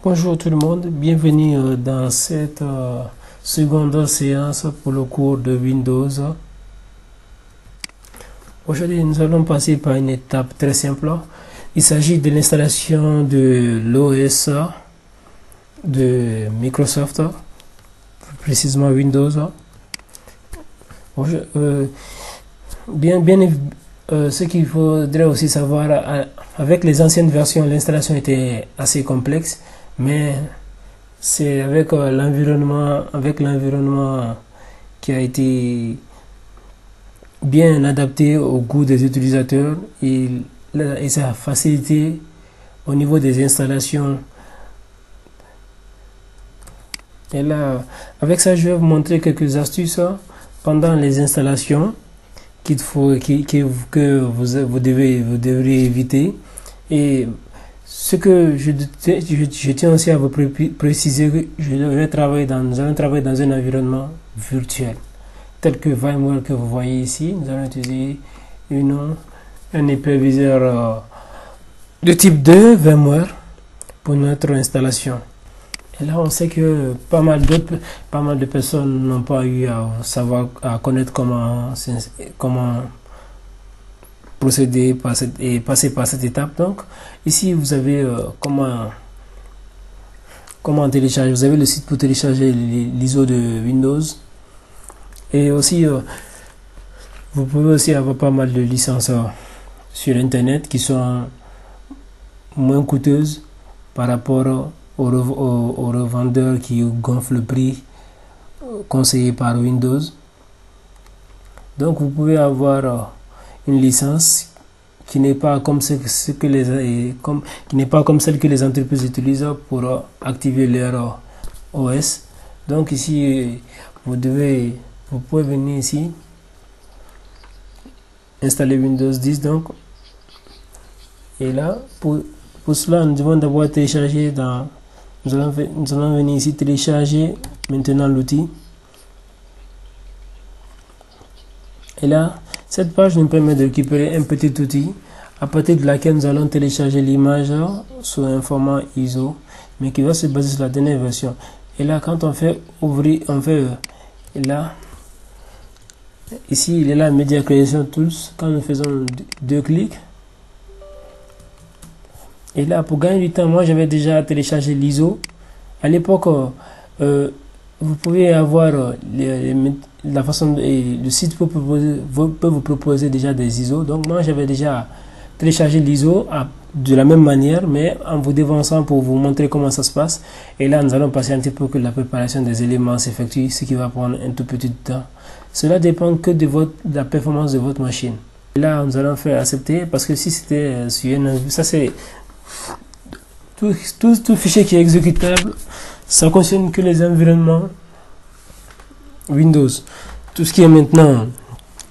Bonjour tout le monde, bienvenue dans cette seconde séance pour le cours de Windows. Aujourd'hui, nous allons passer par une étape très simple. Il s'agit de l'installation de l'OS de Microsoft, plus précisément Windows. Ce qu'il faudrait aussi savoir, avec les anciennes versions, l'installation était assez complexe. Mais c'est avec l'environnement qui a été bien adapté au goût des utilisateurs et ça a facilité au niveau des installations. Et là, avec ça, je vais vous montrer quelques astuces pendant les installations que vous devrez éviter. Et ce que je tiens aussi à vous préciser que nous allons travailler dans un environnement virtuel, tel que VMware que vous voyez ici. Nous allons utiliser un hyperviseur de type 2 VMware pour notre installation. Et là, on sait que pas mal de personnes n'ont pas eu à connaître comment procéder et passer par cette étape. Donc ici vous avez comment télécharger. Vous avez le site pour télécharger l'ISO de Windows, et aussi vous pouvez aussi avoir pas mal de licences sur internet qui sont moins coûteuses par rapport aux revendeurs qui gonflent le prix conseillé par Windows. Donc vous pouvez avoir une licence qui n'est pas comme celle que les entreprises utilisent pour activer leur OS. Donc ici vous pouvez venir ici installer Windows 10. Donc, et là pour cela nous devons d'abord télécharger nous allons venir ici télécharger maintenant l'outil. Et là, cette page nous permet de récupérer un petit outil à partir de laquelle nous allons télécharger l'image sous un format ISO, mais qui va se baser sur la dernière version. Et là, quand on fait ouvrir, et là, ici il est là, Media Creation Tools. Quand nous faisons deux clics, et là, pour gagner du temps, moi j'avais déjà téléchargé l'ISO. À l'époque, vous pouvez avoir la façon le site peut vous proposer déjà des ISO. Donc moi j'avais déjà téléchargé l'ISO de la même manière, mais en vous dévançant pour vous montrer comment ça se passe. Et là nous allons patienter pour que la préparation des éléments s'effectue, ce qui va prendre un tout petit temps. Cela dépend que de la performance de votre machine. Et là nous allons faire accepter, parce que si c'était sur ça, c'est tout fichier qui est exécutable, ça concerne que les environnements Windows. Tout ce qui est maintenant,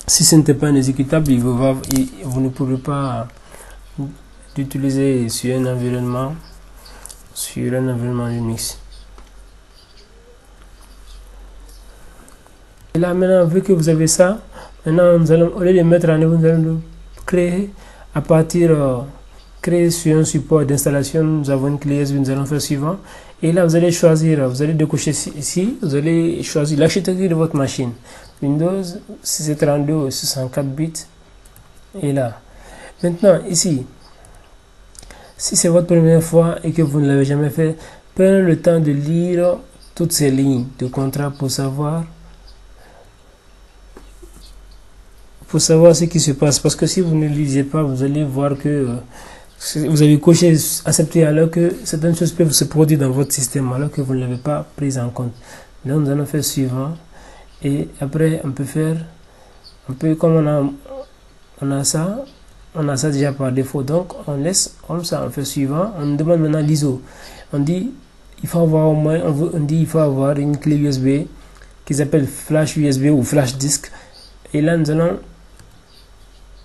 si ce n'était pas un exécutable, vous ne pourrez pas l'utiliser sur un environnement Unix. Et là maintenant, vu que vous avez ça, maintenant nous allons, au lieu de mettre en œuvre, nous allons le créer à partir créer sur un support d'installation. Nous avons une clé USB, nous allons faire suivant. Et là vous allez choisir, vous allez décocher ici, vous allez choisir l'architecture de votre machine. Windows 632 ou 64 bits. Et là, maintenant ici, si c'est votre première fois et que vous ne l'avez jamais fait, prenez le temps de lire toutes ces lignes de contrat pour savoir ce qui se passe. Parce que si vous ne lisez pas, vous allez voir que vous avez coché accepter, alors que certaines choses peuvent se produire dans votre système alors que vous ne l'avez pas pris en compte. Donc nous allons faire suivant, et après on peut faire comme on a ça déjà par défaut. Donc on laisse comme ça, on fait suivant. On demande maintenant l'ISO. On dit il faut avoir au moins, il faut avoir une clé USB qui s'appelle flash USB ou flash disk. Et là nous allons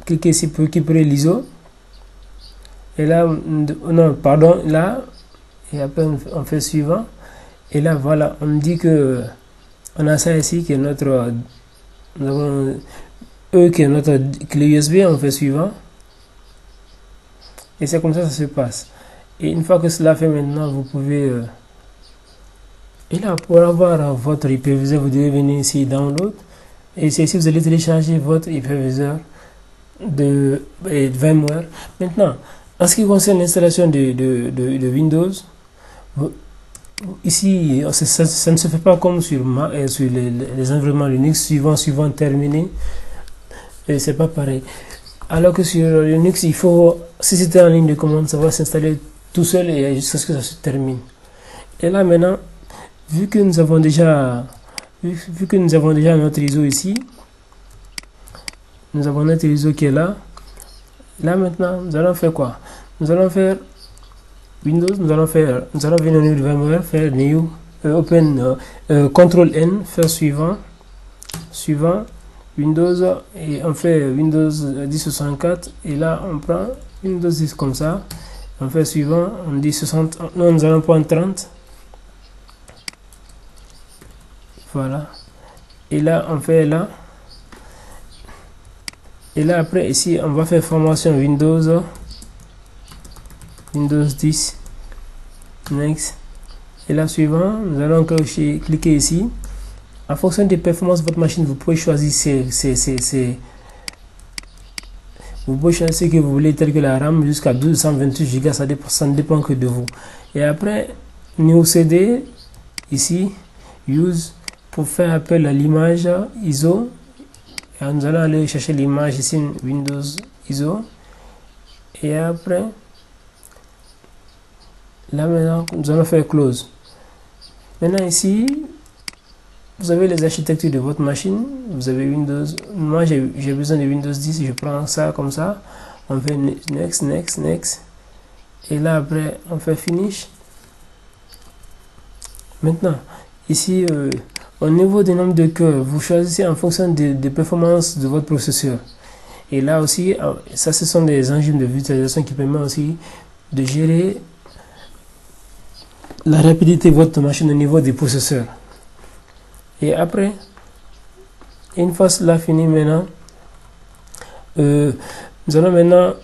cliquer ici pour récupérer l'ISO. Et là, non, pardon, là, et après on fait suivant. Et là, voilà, on dit que on a ça ici qui est notre, nous avons qui est notre clé USB. On fait suivant. Et c'est comme ça que ça se passe. Et une fois que cela fait maintenant, vous pouvez... et là, pour avoir votre hyperviseur, vous devez venir ici, Download. Et c'est ici vous allez télécharger votre hyperviseur de VMware. Maintenant, en ce qui concerne l'installation de Windows, ici, ça ne se fait pas comme sur les environnements Linux, suivant terminé. Et c'est pas pareil. Alors que sur Linux, il faut, si c'était en ligne de commande, ça va s'installer tout seul et jusqu'à ce que ça se termine. Et là maintenant, vu que nous avons déjà notre ISO ici, nous avons notre ISO qui est là. Là maintenant, nous allons faire quoi? Nous allons faire Windows, nous allons venir au niveau de VMware, faire New, Open, Ctrl N, faire suivant, Windows, et on fait Windows 1064, et là on prend Windows 10 comme ça, on fait suivant, on dit 60, non, nous allons prendre 30, voilà, et là on fait là, et là après ici on va faire formation Windows 10, next, et là suivant, nous allons cliquer ici. En fonction des performances de votre machine, vous pouvez choisir vous pouvez choisir ce que vous voulez, tel que la RAM jusqu'à 228 Go, ça ne dépend que de vous. Et après, New CD, ici, Use, pour faire appel à l'image ISO. Et nous allons aller chercher l'image ici, Windows ISO. Et après, là maintenant, nous allons faire Close. Maintenant ici, vous avez les architectures de votre machine, vous avez Windows, moi j'ai besoin de Windows 10, je prends ça comme ça, on fait Next, Next, Next, et là après on fait Finish. Maintenant, ici, au niveau des nombres de cœurs, vous choisissez en fonction des performances de votre processeur. Et là aussi, ça ce sont des enzymes de virtualisation qui permettent aussi de gérer la rapidité de votre machine au niveau des processeurs. Et après, une fois cela fini maintenant, nous allons maintenant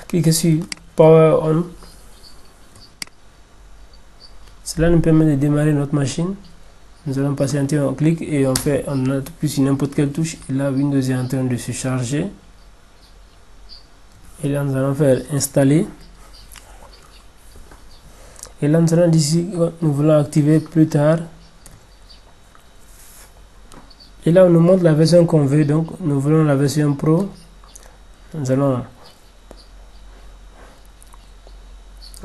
cliquer sur Power On. Cela nous permet de démarrer notre machine. Nous allons patienter, on clique et on appuie sur n'importe quelle touche. Et là, Windows est en train de se charger. Et là, nous allons faire installer. Et là, nous allons d'ici, nous voulons activer plus tard. Et là, on nous montre la version qu'on veut. Donc, nous voulons la version Pro. Nous allons.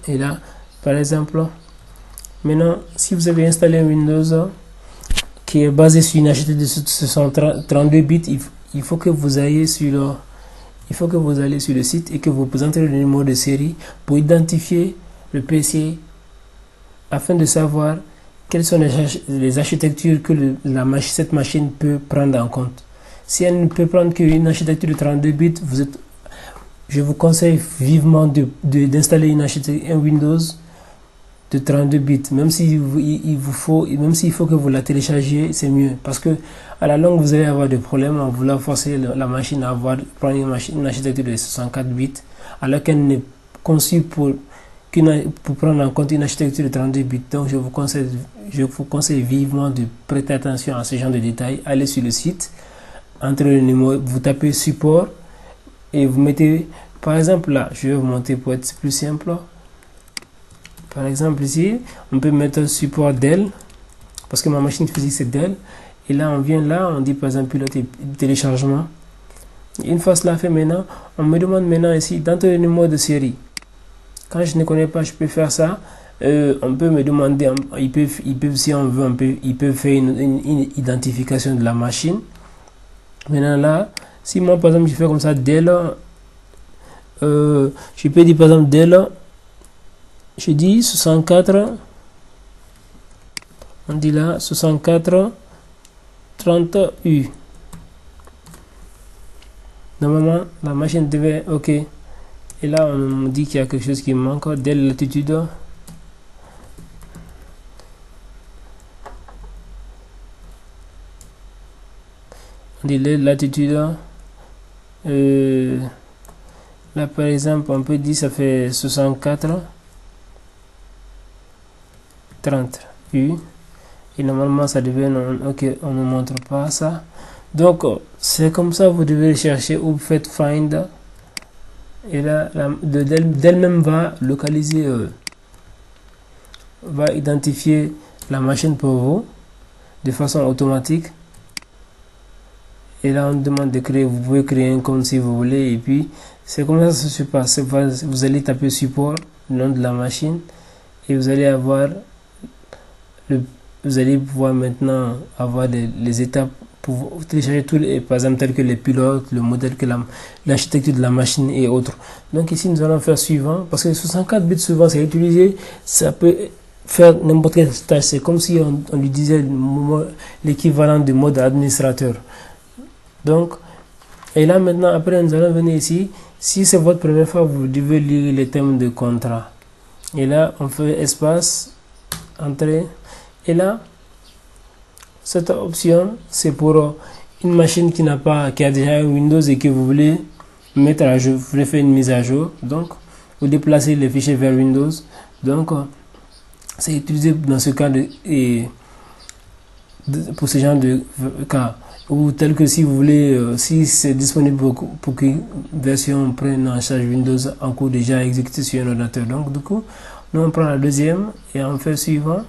Et là, par exemple, maintenant, si vous avez installé Windows qui est basé sur une architecture de 632 bits, il faut que vous alliez sur le site et que vous entrez le numéro de série pour identifier le PC afin de savoir quelles sont les architectures que cette machine peut prendre en compte. Si elle ne peut prendre qu'une architecture de 32 bits, je vous conseille vivement d'installer un Windows de 32 bits. Même s'il faut que vous la téléchargiez, c'est mieux. Parce que à la longue, vous allez avoir des problèmes en voulant forcer la machine à prendre une architecture de 64 bits, alors qu'elle n'est conçue pour prendre en compte une architecture de 32 bits. Donc je vous conseille vivement de prêter attention à ce genre de détails. Allez sur le site, entrez le numéro, vous tapez support et vous mettez, par exemple là, je vais vous montrer pour être plus simple. Par exemple ici, on peut mettre support Dell, parce que ma machine physique c'est Dell. Et là on vient là, on dit par exemple piloter téléchargement. Une fois cela fait maintenant, on me demande maintenant ici d'entrer le numéro de série. Quand je ne connais pas, je peux faire ça. On peut me demander, ils peuvent si on veut, ils peuvent faire une identification de la machine. Maintenant là, si moi par exemple je fais comme ça, Dell, je peux dire par exemple Dell, je dis 64, on dit là 64 30U. Normalement, la machine devait, ok. Et là, on me dit qu'il y a quelque chose qui manque. Dell latitude. On dit latitude. Là, par exemple, on peut dire ça fait 64 30 U. Et normalement, ça devait non. Ok, on ne montre pas ça. Donc, c'est comme ça, vous devez chercher ou vous faites find. Et là, d'elle-même va localiser, va identifier la machine pour vous de façon automatique. Et là, on demande de créer. Vous pouvez créer un compte si vous voulez. Et puis, c'est comme ça que ça se passe. Vous allez taper support, le nom de la machine. Et vous allez avoir vous allez pouvoir maintenant avoir les étapes pour télécharger tous les, par exemple, tels que les pilotes, le modèle, que l'architecture de la machine et autres. Donc ici, nous allons faire suivant, parce que 64 bits souvent, c'est utilisé, ça peut faire n'importe quelle tâche. C'est comme si on lui disait l'équivalent du mode administrateur. Donc, et là maintenant, après, nous allons venir ici. Si c'est votre première fois, vous devez lire les termes de contrat. Et là, on fait espace, entrée. Et là, cette option, c'est pour une machine qui a déjà Windows et que vous voulez mettre à jour. Vous voulez faire une mise à jour. Donc, vous déplacez les fichiers vers Windows. Donc, c'est utilisé dans ce cas pour ce genre de cas. Ou tel que si vous voulez, si c'est disponible pour qu'une version prenne en charge Windows en cours déjà exécuté sur un ordinateur. Donc, du coup, nous on prend la deuxième et on fait suivant.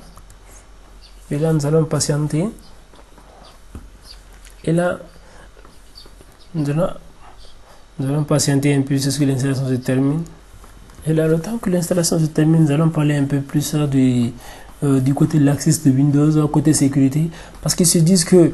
Et là, nous allons patienter. Et là, nous allons patienter un peu jusqu'à ce que l'installation se termine. Et là, le temps que l'installation se termine, nous allons parler un peu plus du côté de l'accès de Windows, côté sécurité. Parce qu'ils se disent que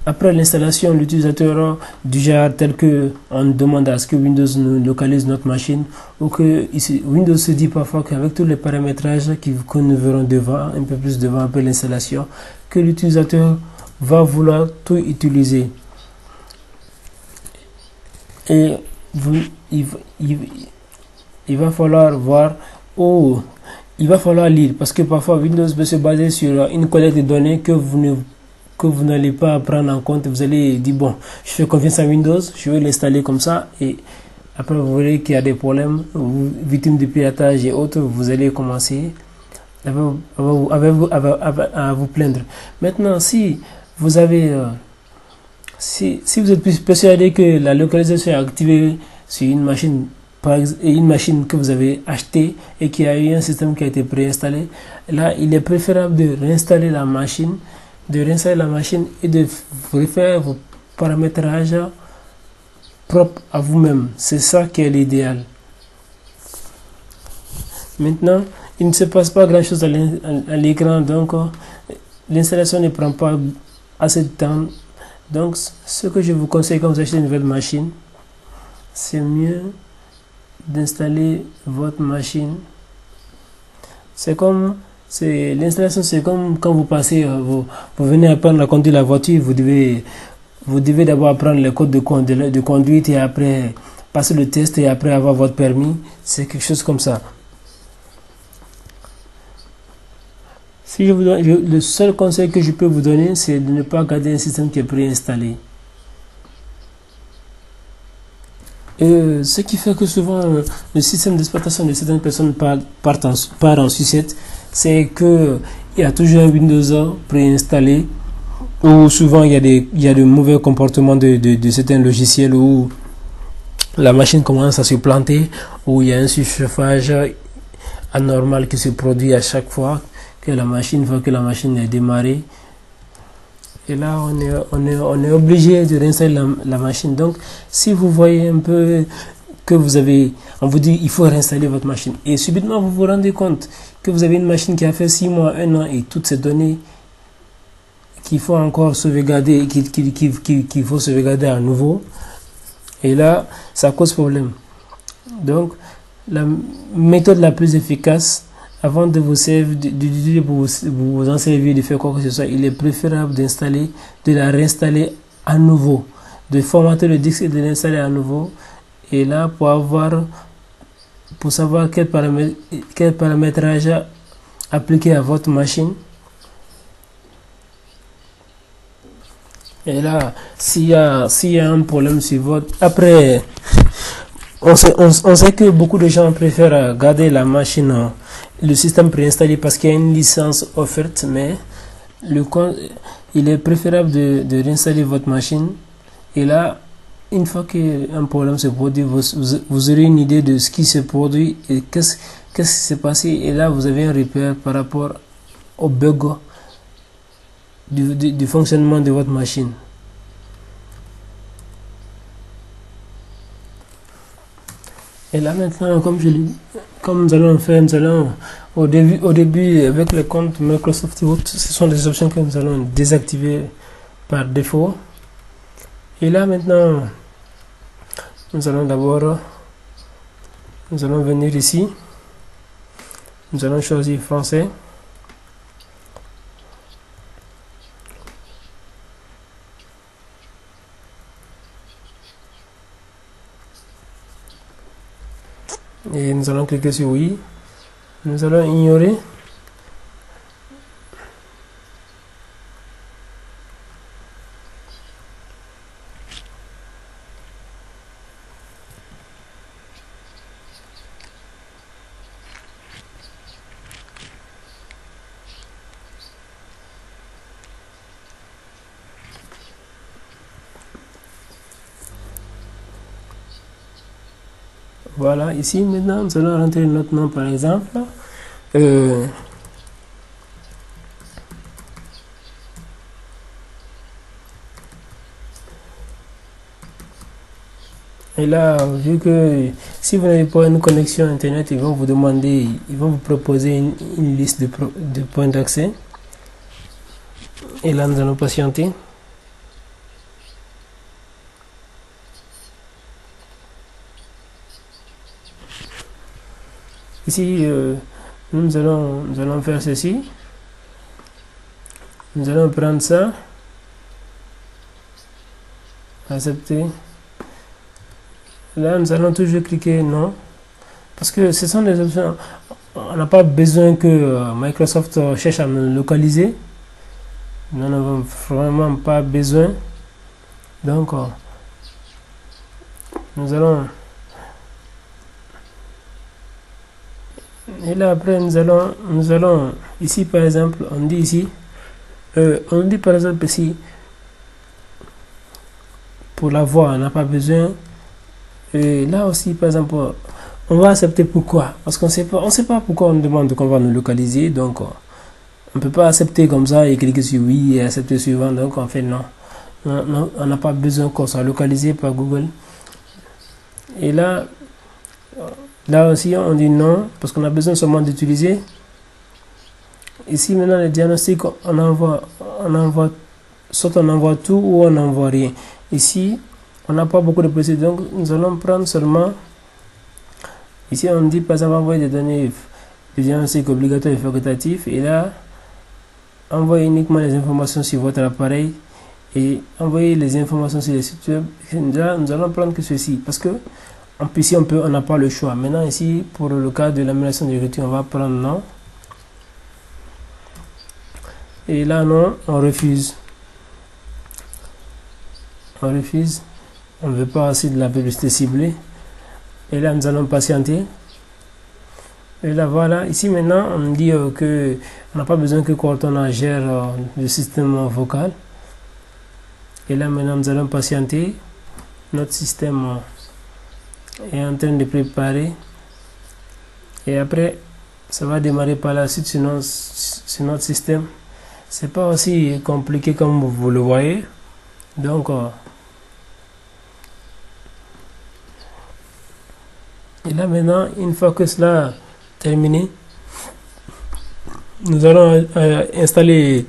après l'installation, l'utilisateur du genre tel que on demande à ce que Windows nous localise notre machine, ou que Windows se dit parfois qu'avec tous les paramétrages que nous verrons devant, un peu plus devant après l'installation, que l'utilisateur va vouloir tout utiliser. Et il va falloir voir il va falloir lire, parce que parfois Windows peut se baser sur une collecte de données que vous n'allez pas prendre en compte. Vous allez dire bon, je fais confiance à Windows, je vais l'installer comme ça, et après vous verrez qu'il y a des problèmes, victimes de piratage et autres, vous allez commencer à vous plaindre. Maintenant, si vous avez si vous êtes persuadé que la localisation est activée sur une machine, par exemple, une machine que vous avez achetée et qui a eu un système qui a été préinstallé, là il est préférable de réinstaller la machine, et de refaire vos paramétrages propres à vous-même. C'est ça qui est l'idéal. Maintenant, il ne se passe pas grand chose à l'écran, donc l'installation ne prend pas assez de temps. Donc ce que je vous conseille quand vous achetez une nouvelle machine, c'est mieux d'installer votre machine. L'installation, c'est comme quand vous passez, vous venez apprendre à conduire la voiture, vous devez d'abord apprendre les codes de conduite et après passer le test et après avoir votre permis. C'est quelque chose comme ça. Si je vous donne, le seul conseil que je peux vous donner, c'est de ne pas garder un système qui est préinstallé. Ce qui fait que souvent le système d'exploitation de certaines personnes part en sucette, c'est que il y a toujours un Windows préinstallé, ou souvent il y a de mauvais comportements de certains logiciels, où la machine commence à se planter, où il y a un surchauffage anormal qui se produit à chaque fois que la machine est démarrée. Et là, on est obligé de réinstaller la machine. Donc, si vous voyez un peu que on vous dit il faut réinstaller votre machine, et subitement vous vous rendez compte que vous avez une machine qui a fait 6 mois, 1 an, et toutes ces données qu'il faut encore sauvegarder, qu'il faut sauvegarder à nouveau, et là, ça cause problème. Donc, la méthode la plus efficace, avant de vous en servir, de faire quoi que ce soit, il est préférable de la réinstaller à nouveau, de formater le disque et de l'installer à nouveau. Et là, pour savoir quel paramétrage appliquer à votre machine. Et là, s'il y a un problème sur votre... Après, On sait que beaucoup de gens préfèrent garder la machine, le système préinstallé parce qu'il y a une licence offerte, mais il est préférable de réinstaller votre machine. Et là, une fois qu'un problème se produit, vous aurez une idée de ce qui se produit et qu'est-ce qui s'est passé. Et là, vous avez un repère par rapport au bug du fonctionnement de votre machine. Et là maintenant, comme nous allons faire, au début avec le compte Microsoft et autres, ce sont des options que nous allons désactiver par défaut. Et là maintenant, nous allons venir ici, nous allons choisir français. Et nous allons cliquer sur oui. Nous allons ignorer. Voilà, ici maintenant nous allons rentrer notre nom par exemple. Et là, vu que si vous n'avez pas une connexion internet, ils vont vous demander, ils vont vous proposer une liste de points d'accès. Et là, nous allons patienter. Ici, nous allons faire ceci. Nous allons prendre ça. Accepter. Là, nous allons toujours cliquer non. Parce que ce sont des options. On n'a pas besoin que Microsoft cherche à nous localiser. Nous n'avons vraiment pas besoin. Donc, nous allons... Et là après nous allons ici par exemple on dit par exemple ici pour la voix on n'a pas besoin. Et là aussi par exemple on va accepter. Pourquoi? Parce qu'on sait pas pourquoi on demande qu'on va nous localiser, donc on peut pas accepter comme ça et cliquer sur oui et accepter suivant, donc on fait non, on n'a pas besoin qu'on soit localisé par Google. Et là aussi on dit non parce qu'on a besoin seulement d'utiliser. Ici maintenant le diagnostic on envoie soit on envoie tout ou on n'envoie rien. Ici on n'a pas beaucoup de possibilités, donc nous allons prendre seulement. Ici on dit par exemple envoyer des données de diagnostic obligatoire et facultatif, et là envoyer uniquement les informations sur votre appareil et envoyer les informations sur les sites web. Là nous allons prendre que ceci parce que ici on n'a pas le choix. Maintenant ici pour le cas de l'amélioration de l'écriture on va prendre non, et là non, on refuse, on ne veut pas assez de la publicité ciblée. Et là nous allons patienter. Et là voilà, ici maintenant on dit que on n'a pas besoin que Cortana gère le système vocal. Et là maintenant nous allons patienter. Notre système est en train de préparer, et après ça va démarrer par la suite sur notre système. C'est pas aussi compliqué comme vous le voyez. Donc et là maintenant une fois que cela terminé, nous allons installer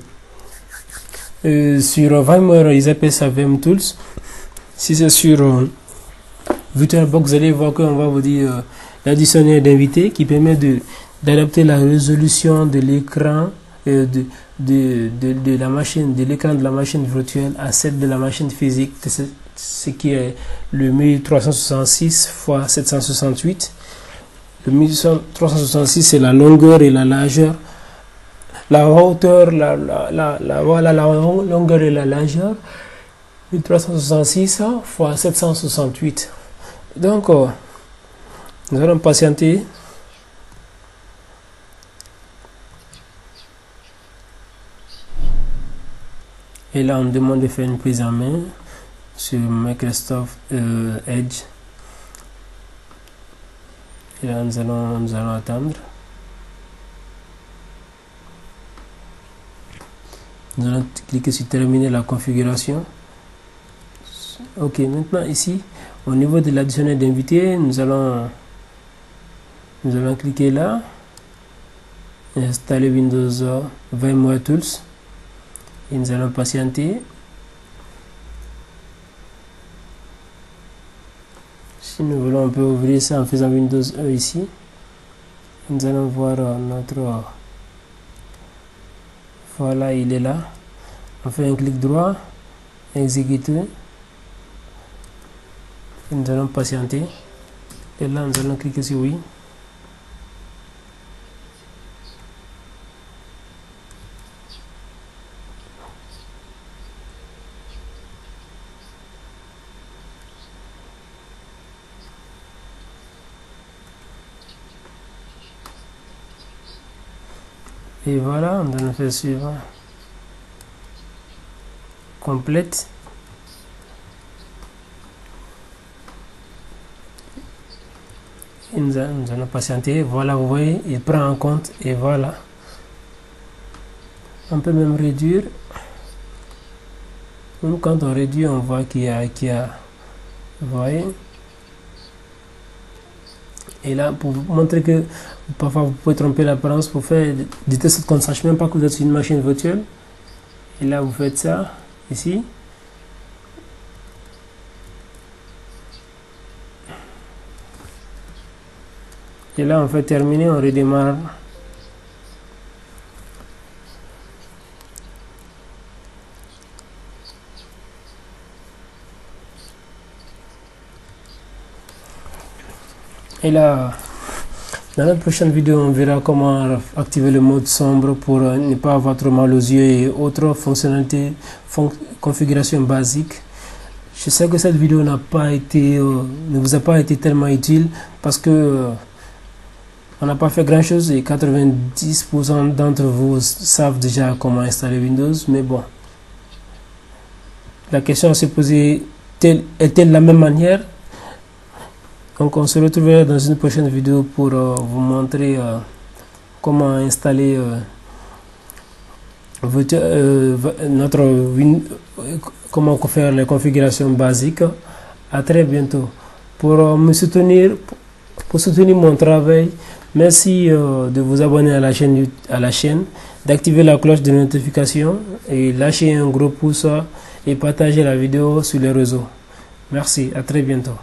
sur VMware, ils appellent ça VMTools. Si c'est sur VirtualBox, vous allez voir qu'on va vous dire l'additionnaire d'invités qui permet d'adapter la résolution de l'écran de la machine, de l'écran de la machine virtuelle à celle de la machine physique, ce qui est le 1366 x 768. Le 1366 c'est la longueur et la largeur, la hauteur, voilà la longueur et la largeur. 1366 x 768. Donc Nous allons patienter. Et là, on me demande de faire une prise en main sur Microsoft Edge. Et là, nous allons attendre. Nous allons cliquer sur terminer la configuration. Ok, maintenant ici, au niveau de l'additionnel d'invités, nous allons cliquer là, installer Windows VMware Tools, et nous allons patienter. Si nous voulons, on peut ouvrir ça en faisant Windows E ici. Nous allons voir notre... Voilà, il est là. On fait un clic droit, exécuter. Et nous allons patienter. Et là, nous allons cliquer sur oui. Et voilà, on allons faire suivant. Complète. Et nous allons patienter. Voilà, vous voyez, il prend en compte. Et voilà. On peut même réduire. Même quand on réduit, on voit qu'il y a, vous voyez. Et là, pour vous montrer que parfois vous pouvez tromper l'apparence pour faire des tests qu'on ne sache même pas que vous êtes sur une machine virtuelle. Et là, vous faites ça ici. Et là, on fait terminer, on redémarre. Et là, dans la prochaine vidéo, on verra comment activer le mode sombre pour ne pas avoir trop mal aux yeux et autres fonctionnalités, configuration basique. Je sais que cette vidéo n'a pas été, ne vous a pas été tellement utile parce que on n'a pas fait grand chose et 90% d'entre vous savent déjà comment installer Windows. Mais bon, la question à se poser est-elle la même manière? Donc on se retrouvera dans une prochaine vidéo pour vous montrer comment installer comment faire les configurations basiques. À très bientôt. Pour me soutenir, pour soutenir mon travail, merci de vous abonner à la chaîne, d'activer la cloche de notification et lâcher un gros pouce et partager la vidéo sur les réseaux. Merci, à très bientôt.